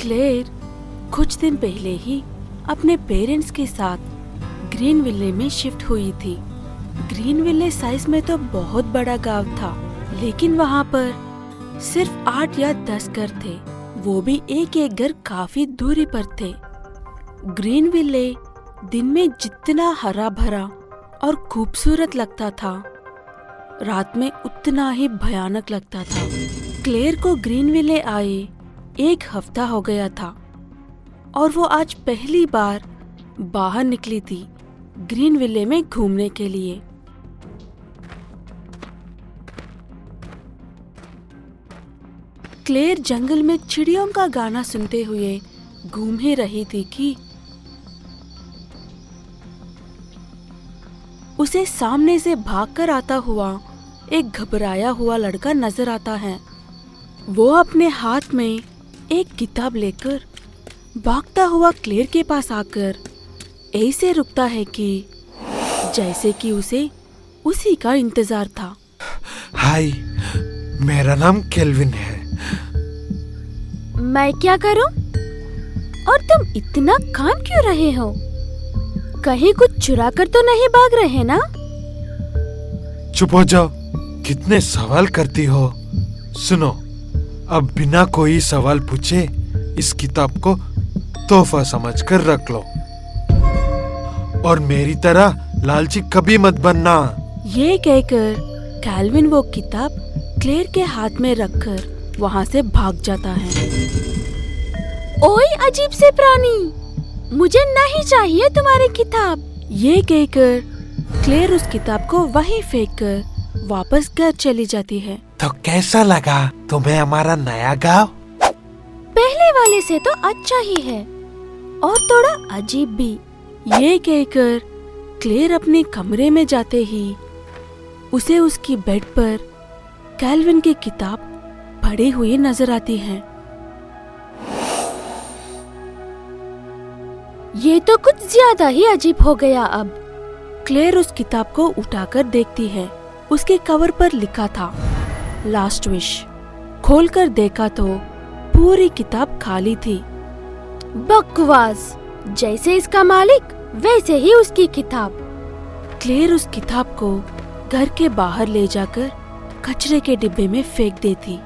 Clear कुछ दिन पहले ही अपने पेरेंट्स के साथ ग्रीन विले में शिफ्ट हुई थी। ग्रीन विले साइज में तो बहुत बड़ा गांव था, लेकिन वहाँ पर सिर्फ 8 या 10 घर थे, वो भी एक एक घर काफी दूरी पर थे। ग्रीन विले दिन में जितना हरा भरा और खूबसूरत लगता था, रात में उतना ही भयानक लगता था। क्लेयर को ग्रीन विले आए 1 हफ्ता हो गया था और वो आज पहली बार बाहर निकली थी ग्रीन विले में घूमने के लिए। क्लेयर जंगल में चिड़ियों का गाना सुनते हुए घूम ही रही थी कि उसे सामने से भागकर आता हुआ एक घबराया हुआ लड़का नजर आता है। वो अपने हाथ में एक किताब लेकर भागता हुआ क्लेयर के पास आकर ऐसे रुकता है कि जैसे कि उसे उसी का इंतजार था। हाय, मेरा नाम केल्विन है। मैं क्या करूं? और तुम इतना काम क्यों रहे हो? कहीं कुछ चुरा कर तो नहीं भाग रहे ना? चुप हो जाओ, कितने सवाल करती हो। सुनो, अब बिना कोई सवाल पूछे इस किताब को तोहफा समझकर रख लो और मेरी तरह लालची कभी मत बनना। ये कहकर केल्विन वो किताब क्लेयर के हाथ में रखकर वहाँ से भाग जाता है। ओए अजीब से प्राणी, मुझे नहीं चाहिए तुम्हारी किताब। ये कहकर क्लेयर उस किताब को वहीं फेंककर वापस घर चली जाती है। तो कैसा लगा तुम्हें हमारा नया गांव? पहले वाले से तो अच्छा ही है और थोड़ा अजीब भी। ये कहकर क्लेयर अपने कमरे में जाते ही उसे उसकी बेड पर केल्विन की किताब पड़ी हुई नजर आती है। ये तो कुछ ज्यादा ही अजीब हो गया। अब क्लेयर उस किताब को उठाकर देखती है। उसके कवर पर लिखा था लास्ट विश। खोलकर देखा तो पूरी किताब खाली थी। बकवास, जैसे इसका मालिक वैसे ही उसकी किताब। क्लेयर उस किताब को घर के बाहर ले जाकर कचरे के डिब्बे में फेंक देती।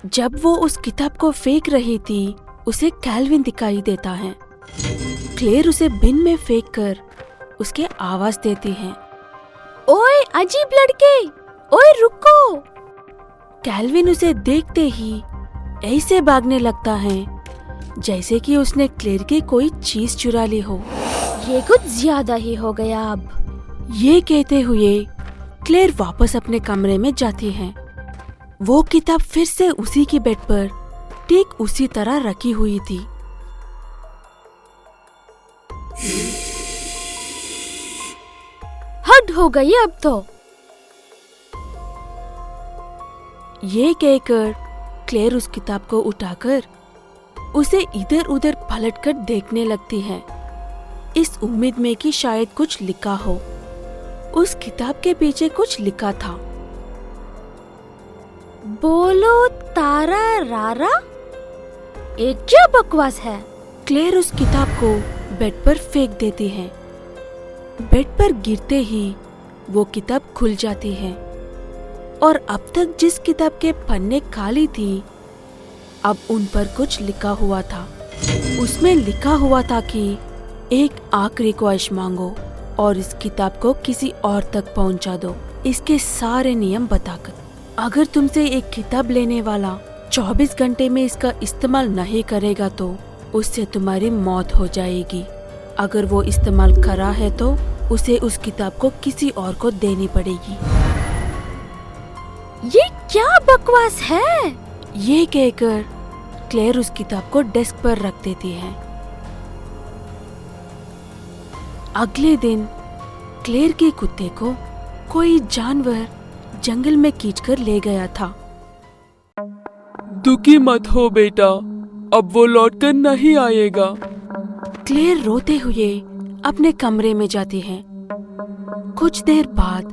जब वो उस किताब को फेंक रही थी, उसे केल्विन दिखाई देता है। क्लेयर उसे बिन में फेंककर उसके आवाज देती है। ओए अजीब लड़के, ओए रुको। केल्विन उसे देखते ही ऐसे भागने लगता है जैसे कि उसने क्लेयर की कोई चीज चुरा ली हो। ये कुछ ज्यादा ही हो गया अब। ये कहते हुए क्लेयर वापस अपने कमरे में जाती है। वो किताब फिर से उसी की बेड पर ठीक उसी तरह रखी हुई थी। हद हो गई अब तो। ये कहकर क्लेयर उस किताब को उठाकर उसे इधर उधर पलटकर देखने लगती है, इस उम्मीद में कि शायद कुछ लिखा हो। उस किताब के पीछे कुछ लिखा था। बोलो तारा रारा। एक क्या बकवास है। क्लेयर उस किताब को बेड पर फेंक देती है। बेड पर गिरते ही वो किताब खुल जाती है और अब तक जिस किताब के पन्ने खाली थी, अब उन पर कुछ लिखा हुआ था। उसमें लिखा हुआ था कि एक आखिरी ख्वाहिश मांगो और इस किताब को किसी और तक पहुंचा दो, इसके सारे नियम बताकर। अगर तुमसे एक किताब लेने वाला 24 घंटे में इसका इस्तेमाल नहीं करेगा तो उससे तुम्हारी मौत हो जाएगी। अगर वो इस्तेमाल करा है तो उसे उस किताब को किसी और को देनी पड़ेगी। ये क्या बकवास है? ये कहकर क्लेयर उस किताब को डेस्क पर रख देती है। अगले दिन क्लेयर के कुत्ते को कोई जानवर जंगल में खींचकर ले गया था। दुखी मत हो बेटा, अब वो लौटकर नहीं आएगा। क्लेयर रोते हुए अपने कमरे में जाती है। कुछ देर बाद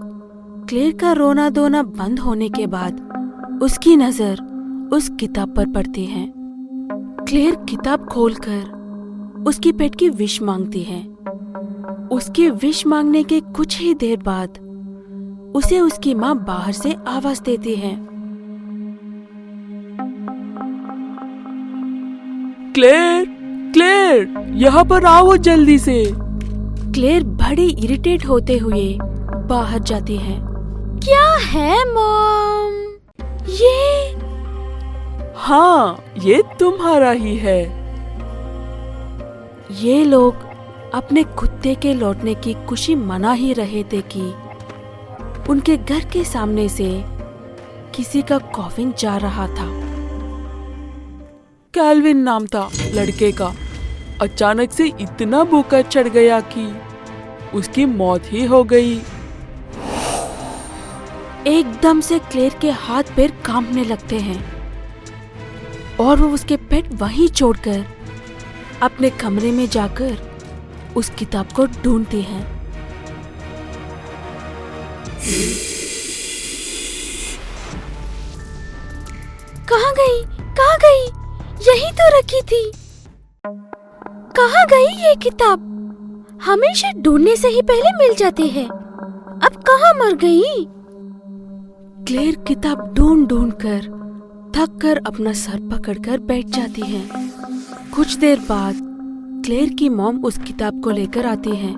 क्लेयर का रोना धोना बंद होने के बाद उसकी नजर उस किताब पर पड़ती है। क्लेयर किताब खोलकर उसकी पेट की विश मांगती है। उसकी विश मांगने के कुछ ही देर बाद उसे उसकी माँ बाहर से आवाज देती है। क्लेयर, क्लेयर, यहाँ पर आओ जल्दी से। क्लेयर बड़ी इरिटेट होते हुए बाहर जाती है। क्या है मॉम? ये हाँ, ये तुम्हारा ही है। ये लोग अपने कुत्ते के लौटने की खुशी मना ही रहे थे कि उनके घर के सामने से किसी का कॉफिन जा रहा था। कैल्विन नाम था लड़के का। अचानक से इतना बुखार चढ़ गया कि उसकी मौत ही हो गई। एकदम से क्लेयर के हाथ पैर कांपने लगते हैं और वो उसके पेट वहीं छोड़कर अपने कमरे में जाकर उस किताब को ढूंढती है। कहाँ गई? कहाँ गई? यही तो रखी थी। कहाँ गई ये किताब? हमेशा ढूंढने से ही पहले मिल जाती है। अब कहाँ मर गई? क्लेयर किताब ढूंढ ढूंढ कर थक कर अपना सर पकड़कर बैठ जाती है। कुछ देर बाद क्लेयर की मॉम उस किताब को लेकर आती है।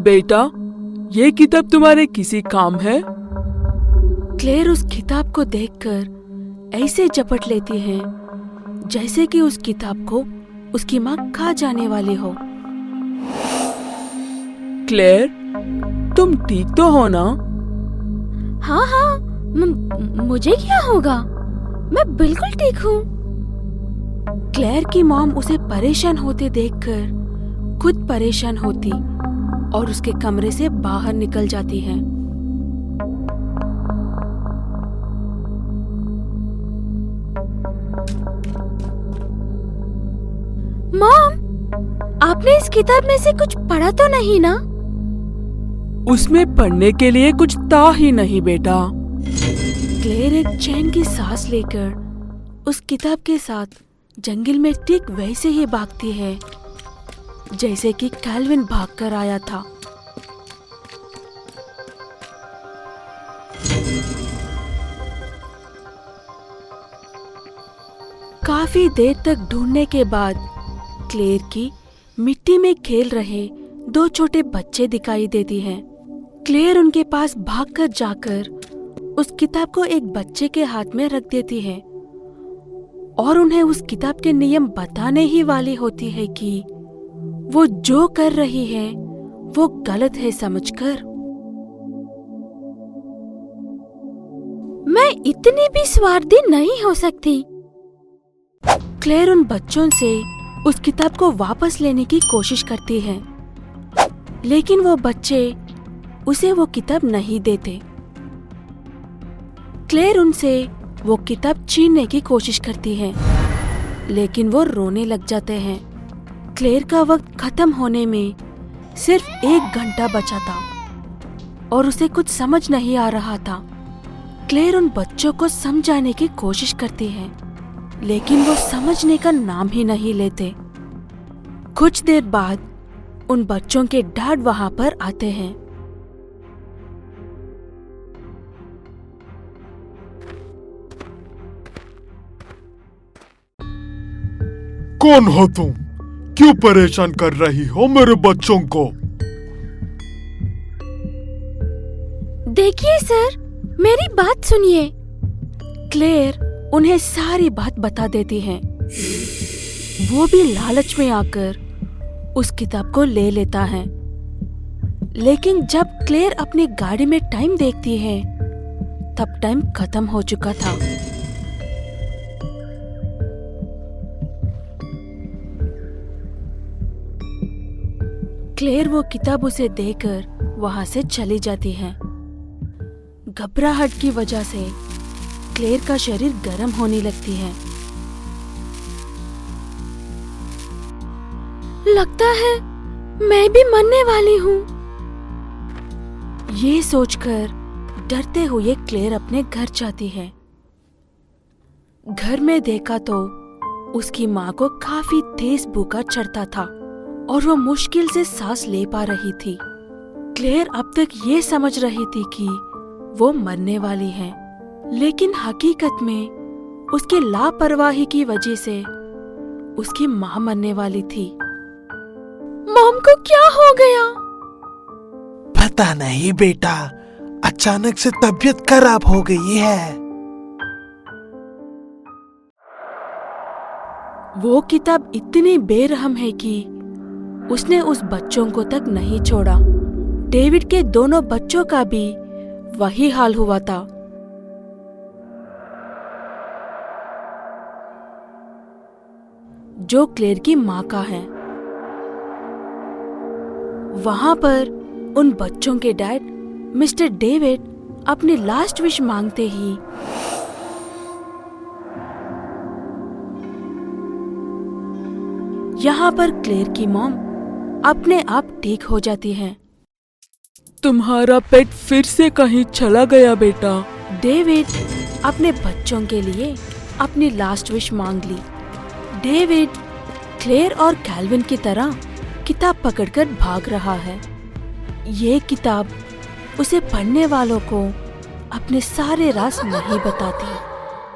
बेटा, ये किताब तुम्हारे किसी काम है? क्लेयर उस किताब को देखकर ऐसे झपट लेती है जैसे कि उस किताब को उसकी माँ खा जाने वाली हो। क्लेयर, तुम ठीक तो हो ना? हाँ हाँ, मुझे क्या होगा? मैं बिल्कुल ठीक हूँ। क्लेयर की मॉम उसे परेशान होते देखकर खुद परेशान होती और उसके कमरे से बाहर निकल जाती है। मॉम, आपने इस किताब में से कुछ पढ़ा तो नहीं ना? उसमें पढ़ने के लिए कुछ था ही नहीं बेटा। क्लेयर एक चैन की सांस लेकर उस किताब के साथ जंगल में ठीक वैसे ही भागती है जैसे कि कैल्विन भागकर आया था। काफी देर तक ढूंढने के बाद क्लेयर की मिट्टी में खेल रहे दो छोटे बच्चे दिखाई देती हैं। क्लेयर उनके पास भागकर जाकर उस किताब को एक बच्चे के हाथ में रख देती है और उन्हें उस किताब के नियम बताने ही वाली होती है कि वो जो कर रही है वो गलत है समझकर। मैं इतनी भी स्वार्थी नहीं हो सकती। क्लेयर उन बच्चों से उस किताब को वापस लेने की कोशिश करती है, लेकिन वो बच्चे उसे वो किताब नहीं देते। क्लेयर उनसे वो किताब छीनने की कोशिश करती है, लेकिन वो रोने लग जाते हैं। क्लेयर का वक्त खत्म होने में सिर्फ 1 घंटा बचा था और उसे कुछ समझ नहीं आ रहा था। क्लेयर उन बच्चों को समझाने की कोशिश करती है, लेकिन वो समझने का नाम ही नहीं लेते। कुछ देर बाद उन बच्चों के डैड वहां पर आते हैं। कौन हो तुम? क्यों परेशान कर रही हो मेरे बच्चों को? देखिए सर, मेरी बात सुनिए। क्लेयर उन्हें सारी बात बता देती है। वो भी लालच में आकर उस किताब को ले लेता है, लेकिन जब क्लेयर अपनी गाड़ी में टाइम देखती है तब टाइम खत्म हो चुका था। क्लेयर वो किताब उसे देकर वहां से चली जाती है। घबराहट की वजह से क्लेयर का शरीर गर्म होने लगती है। लगता है मैं भी मरने वाली हूँ। ये सोचकर डरते हुए क्लेयर अपने घर जाती है। घर में देखा तो उसकी माँ को काफी तेज बुखार चढ़ता था और वो मुश्किल से सांस ले पा रही थी। क्लेयर अब तक ये समझ रही थी कि वो मरने वाली है, लेकिन हकीकत में उसकी लापरवाही की वजह से उसकी माँ मरने वाली थी। मॉम को क्या हो गया? पता नहीं बेटा, अचानक से तबीयत खराब हो गई है। वो किताब इतनी बेरहम है कि उसने उस बच्चों को तक नहीं छोड़ा। डेविड के दोनों बच्चों का भी वही हाल हुआ था। जो क्लेयर की माँ का है। वहां पर उन बच्चों के डैड मिस्टर डेविड अपनी लास्ट विश मांगते ही यहाँ पर क्लेयर की मॉम अपने आप ठीक हो जाती है। तुम्हारा पेट फिर से कहीं चला गया बेटा। डेविड अपने बच्चों के लिए अपनी लास्ट विश मांग ली। डेविड क्लेयर और कैल्विन की तरह किताब पकड़कर भाग रहा है। ये किताब उसे पढ़ने वालों को अपने सारे राज नहीं बताती।